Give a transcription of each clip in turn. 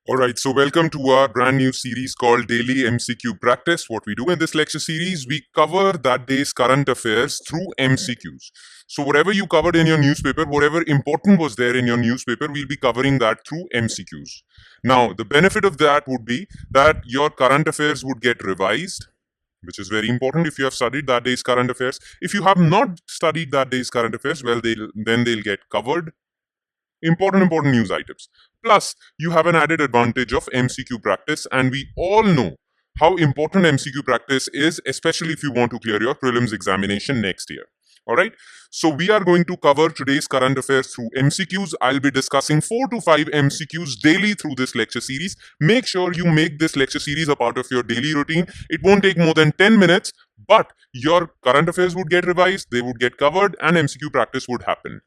Alright, so welcome to our brand new series called Daily MCQ Practice. What we do in this lecture series, we cover that day's current affairs through MCQs. So, whatever you covered in your newspaper, whatever important was there in your newspaper, we'll be covering that through MCQs. Now, the benefit of that would be that your current affairs would get revised, which is very important if you have studied that day's current affairs. If you have not studied that day's current affairs, well, they'll get covered. Important news items. Plus, you have an added advantage of MCQ practice, and we all know how important MCQ practice is, especially if you want to clear your prelims examination next year. Alright, so we are going to cover today's current affairs through MCQs. I'll be discussing 4 to 5 MCQs daily through this lecture series. Make sure you make this lecture series a part of your daily routine. It won't take more than 10 minutes, but your current affairs would get revised, they would get covered, and MCQ practice would happen.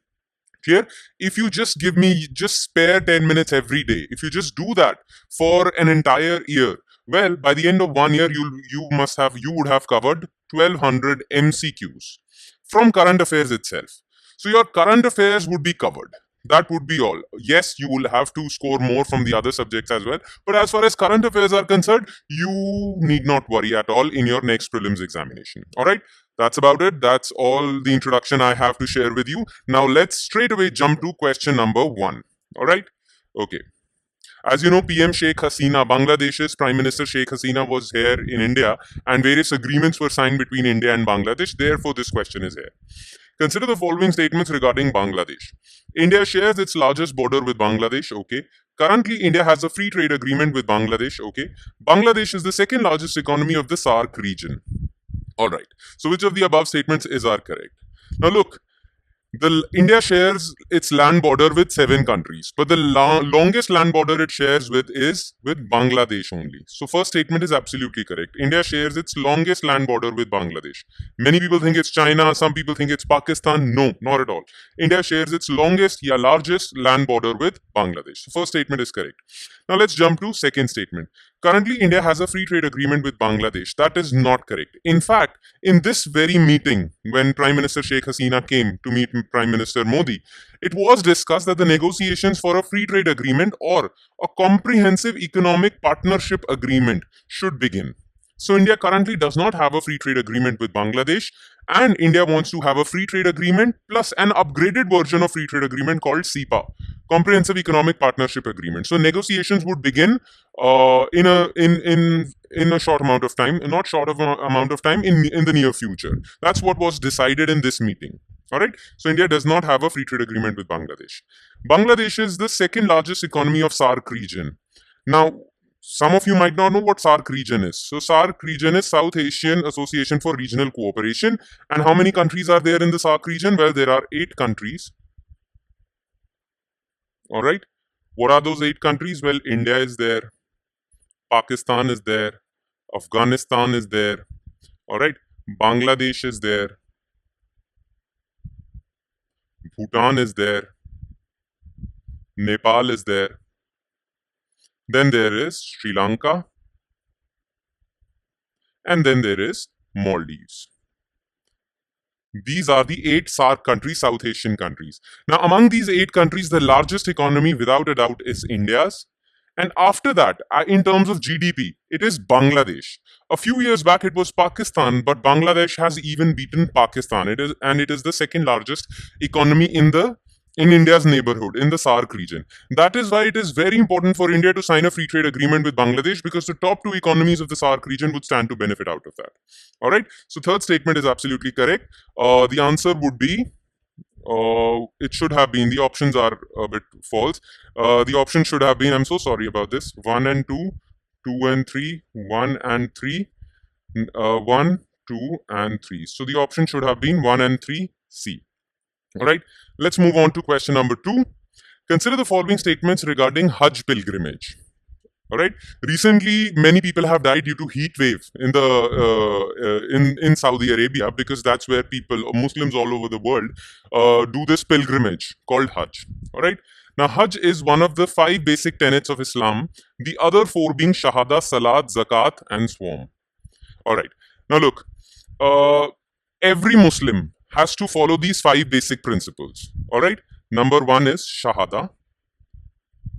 Clear? If you just give me just spare 10 minutes every day, if you just do that for an entire year, well, by the end of 1 year, you would have covered 1200 MCQs from current affairs itself. So your current affairs would be covered. That would be all. Yes, you will have to score more from the other subjects as well. But as far as current affairs are concerned, you need not worry at all in your next prelims examination. All right. That's about it. That's all the introduction I have to share with you. Now let's straight away jump to question number 1. All right. Okay. As you know, PM Sheikh Hasina, Bangladesh's Prime Minister Sheikh Hasina was here in India, and various agreements were signed between India and Bangladesh. Therefore, this question is here. Consider the following statements regarding Bangladesh. India shares its largest border with Bangladesh. Okay. Currently, India has a free trade agreement with Bangladesh. Okay. Bangladesh is the second largest economy of the SAARC region. All right. So, which of the above statements are correct? Now, look. India shares its land border with 7 countries, but the longest land border it shares with is with Bangladesh only. So first statement is absolutely correct. India shares its longest land border with Bangladesh. Many people think it's China, some people think it's Pakistan. No, not at all. India shares its largest land border with Bangladesh. So first statement is correct. Now let's jump to second statement. Currently, India has a free trade agreement with Bangladesh. That is not correct. In fact, in this very meeting, when Prime Minister Sheikh Hasina came to meet Prime Minister Modi, it was discussed that the negotiations for a free trade agreement or a comprehensive economic partnership agreement should begin. So India currently does not have a free trade agreement with Bangladesh, and India wants to have a free trade agreement plus an upgraded version of free trade agreement called CEPA, Comprehensive Economic Partnership Agreement. So negotiations would begin in a short amount of time, not short of amount of time in the near future. That's what was decided in this meeting. All right. So India does not have a free trade agreement with Bangladesh. Bangladesh is the second largest economy of SAARC region. Now, some of you might not know what SAARC region is. So SAARC region is South Asian Association for Regional Cooperation. And how many countries are there in the SAARC region? Well, there are 8 countries. All right. What are those 8 countries? Well, India is there. Pakistan is there. Afghanistan is there. All right. Bangladesh is there. Bhutan is there. Nepal is there. Then there is Sri Lanka. And then there is Maldives. These are the 8 SAARC countries, South Asian countries. Now, among these 8 countries, the largest economy, without a doubt, is India's. And after that, in terms of GDP, it is Bangladesh. A few years back, it was Pakistan, but Bangladesh has even beaten Pakistan. It is the second largest economy in India's neighborhood, in the SAARC region. That is why it is very important for India to sign a free trade agreement with Bangladesh, because the top 2 economies of the SAARC region would stand to benefit out of that. All right. So third statement is absolutely correct. The answer would be, it should have been, the options are a bit false. The option should have been, I'm so sorry about this, 1 and 2, 2 and 3, 1 and 3, 1, 2 and 3. So the option should have been 1 and 3, C. All right, let's move on to question number 2. Consider the following statements regarding Hajj pilgrimage. All right, recently many people have died due to heat wave in Saudi Arabia, because that's where Muslims all over the world do this pilgrimage called Hajj. All right. Now, Hajj is one of the 5 basic tenets of Islam, the other 4 being Shahada, Salat, Zakat, and Sawm. All right. Now, look, every Muslim has to follow these 5 basic principles. All right. Number 1 is Shahada,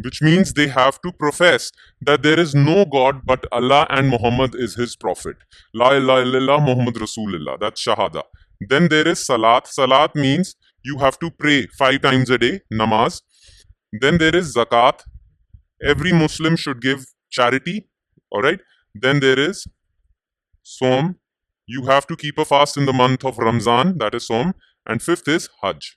which means they have to profess that there is no God but Allah and Muhammad is his prophet. La ilaha illallah Muhammad Rasulullah. That's Shahada. Then there is Salat. Salat means you have to pray 5 times a day, namaz. Then there is Zakat. Every Muslim should give charity. Alright. Then there is Som. You have to keep a fast in the month of Ramzan. That is Som. And fifth is Hajj.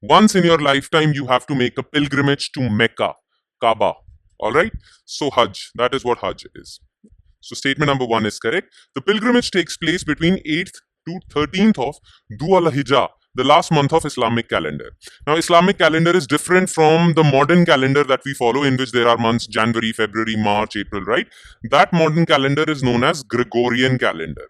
Once in your lifetime, you have to make a pilgrimage to Mecca, Kaaba. Alright? So Hajj. That is what Hajj is. So statement number 1 is correct. The pilgrimage takes place between 8th to 13th of Dhu al-Hijjah, the last month of Islamic calendar. Now, Islamic calendar is different from the modern calendar that we follow, in which there are months January, February, March, April, right? That modern calendar is known as Gregorian calendar.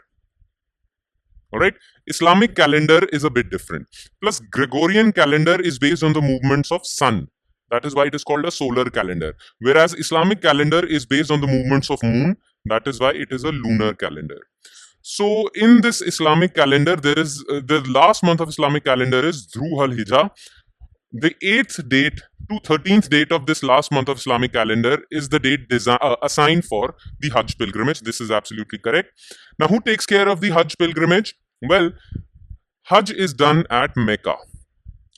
Alright? Islamic calendar is a bit different. Plus, Gregorian calendar is based on the movements of sun. That is why it is called a solar calendar. Whereas Islamic calendar is based on the movements of moon. That is why it is a lunar calendar. So, in this Islamic calendar, there is the last month of Islamic calendar is Dhru al-Hijjah. The 8th date to 13th date of this last month of Islamic calendar is the date assigned for the Hajj pilgrimage. This is absolutely correct. Now, who takes care of the Hajj pilgrimage? Well, Hajj is done at Mecca,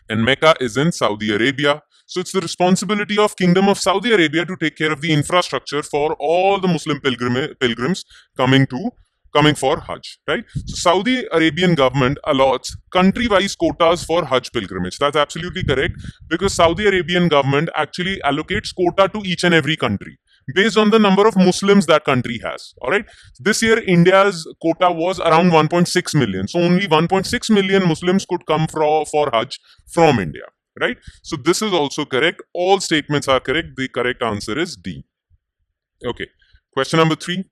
and Mecca is in Saudi Arabia. So it's the responsibility of Kingdom of Saudi Arabia to take care of the infrastructure for all the Muslim pilgrims coming for Hajj, right? So Saudi Arabian government allots country-wise quotas for Hajj pilgrimage. That's absolutely correct, because Saudi Arabian government actually allocates quota to each and every country based on the number of Muslims that country has. All right. This year, India's quota was around 1.6 million. So only 1.6 million Muslims could come for Hajj from India. Right. So this is also correct. All statements are correct. The correct answer is D. Okay. Question number 3.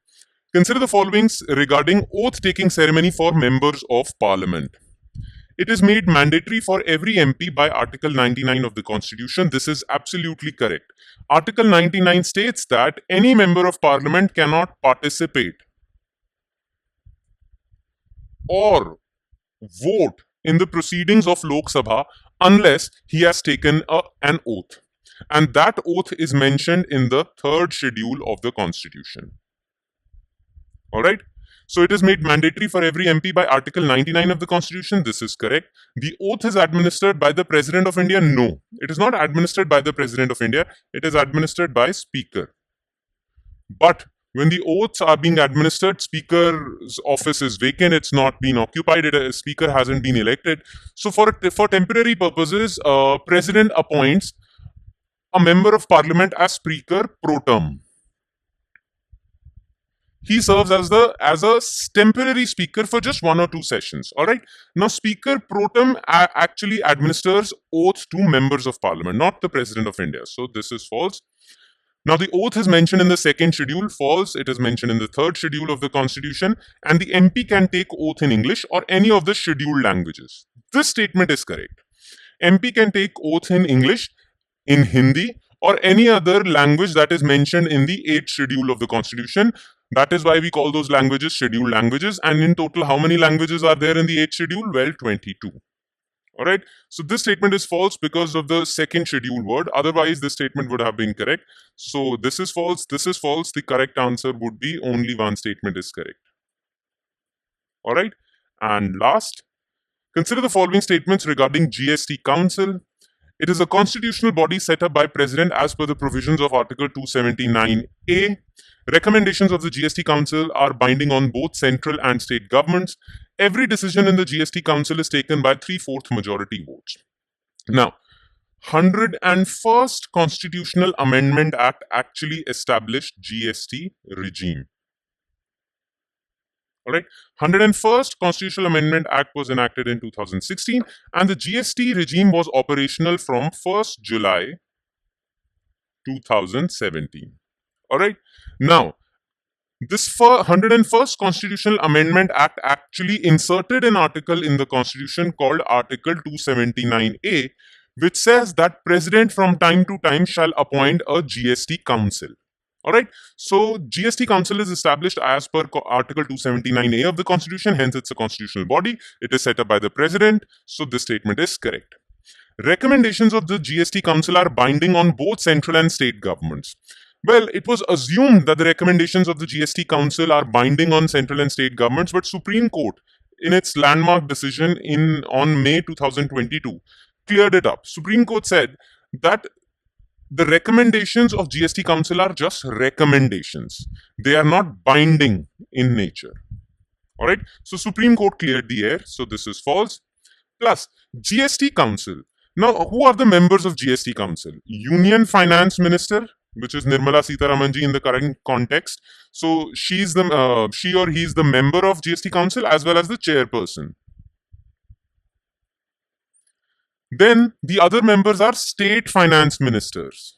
Consider the following regarding oath-taking ceremony for members of Parliament. It is made mandatory for every MP by Article 99 of the Constitution. This is absolutely correct. Article 99 states that any member of Parliament cannot participate or vote in the proceedings of Lok Sabha unless he has taken an oath. And that oath is mentioned in the 3rd schedule of the Constitution. Alright? So it is made mandatory for every MP by Article 99 of the Constitution. This is correct. The oath is administered by the President of India. No, it is not administered by the President of India. It is administered by Speaker. But when the oaths are being administered, Speaker's office is vacant. It's not been occupied. A Speaker hasn't been elected. So for temporary purposes, President appoints a member of Parliament as Speaker pro tem. He serves as a temporary speaker for just 1 or 2 sessions. All right. Now, Speaker pro tem actually administers oaths to members of Parliament, not the President of India. So this is false. Now, the oath is mentioned in the 2nd schedule. False. It is mentioned in the 3rd schedule of the Constitution. And the MP can take oath in English or any of the scheduled languages. This statement is correct. MP can take oath in English, in Hindi, or any other language that is mentioned in the 8th schedule of the Constitution. That is why we call those languages scheduled languages. And in total, how many languages are there in the 8th schedule? Well, 22. Alright. So this statement is false because of the 2nd schedule word. Otherwise, this statement would have been correct. So this is false. This is false. The correct answer would be only one statement is correct. Alright. And last, consider the following statements regarding GST Council. It is a constitutional body set up by President as per the provisions of Article 279A. Recommendations of the GST Council are binding on both central and state governments. Every decision in the GST Council is taken by 3/4 majority votes. Now, 101st Constitutional Amendment Act actually established GST regime. Alright, 101st Constitutional Amendment Act was enacted in 2016 and the GST regime was operational from 1st July 2017. Alright, now this 101st Constitutional Amendment Act actually inserted an article in the Constitution called Article 279A, which says that President from time to time shall appoint a GST Council. Alright, so GST Council is established as per Article 279A of the Constitution, hence it's a constitutional body. It is set up by the President, so this statement is correct. recommendations of the GST Council are binding on both central and state governments. Well, it was assumed that the recommendations of the GST Council are binding on central and state governments, but Supreme Court, in its landmark decision on May 2022, cleared it up. Supreme Court said that the recommendations of GST Council are just recommendations. They are not binding in nature. All right. So Supreme Court cleared the air. So this is false. Plus, GST Council. Now, who are the members of GST Council? Union Finance Minister, which is Nirmala Sitharamanji in the current context. So she or he is the member of GST Council as well as the chairperson. Then the other members are state finance ministers.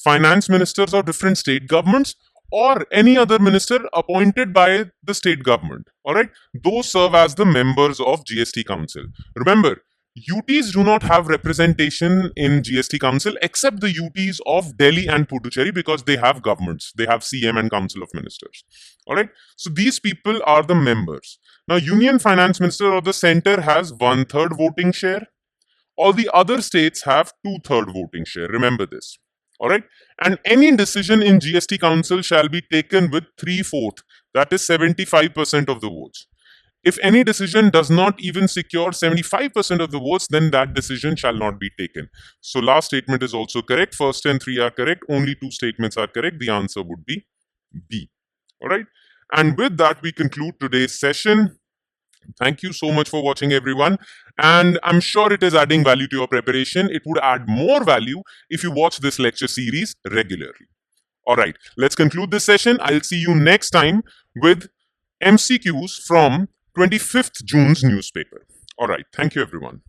Finance ministers of different state governments or any other minister appointed by the state government. All right, those serve as the members of GST Council. Remember, UTs do not have representation in GST Council except the UTs of Delhi and Puducherry because they have governments. They have CM and Council of Ministers. All right, so these people are the members. Now, Union Finance Minister of the center has 1/3 voting share. All the other states have 2/3 voting share. Remember this. All right. And any decision in GST Council shall be taken with 3/4, that is 75% of the votes. If any decision does not even secure 75% of the votes, then that decision shall not be taken. So last statement is also correct. First and three are correct. Only two statements are correct. The answer would be B. All right. And with that, we conclude today's session. Thank you so much for watching, everyone. And I'm sure it is adding value to your preparation. It would add more value if you watch this lecture series regularly. All right, let's conclude this session. I'll see you next time with MCQs from 25th June's newspaper. All right, thank you, everyone.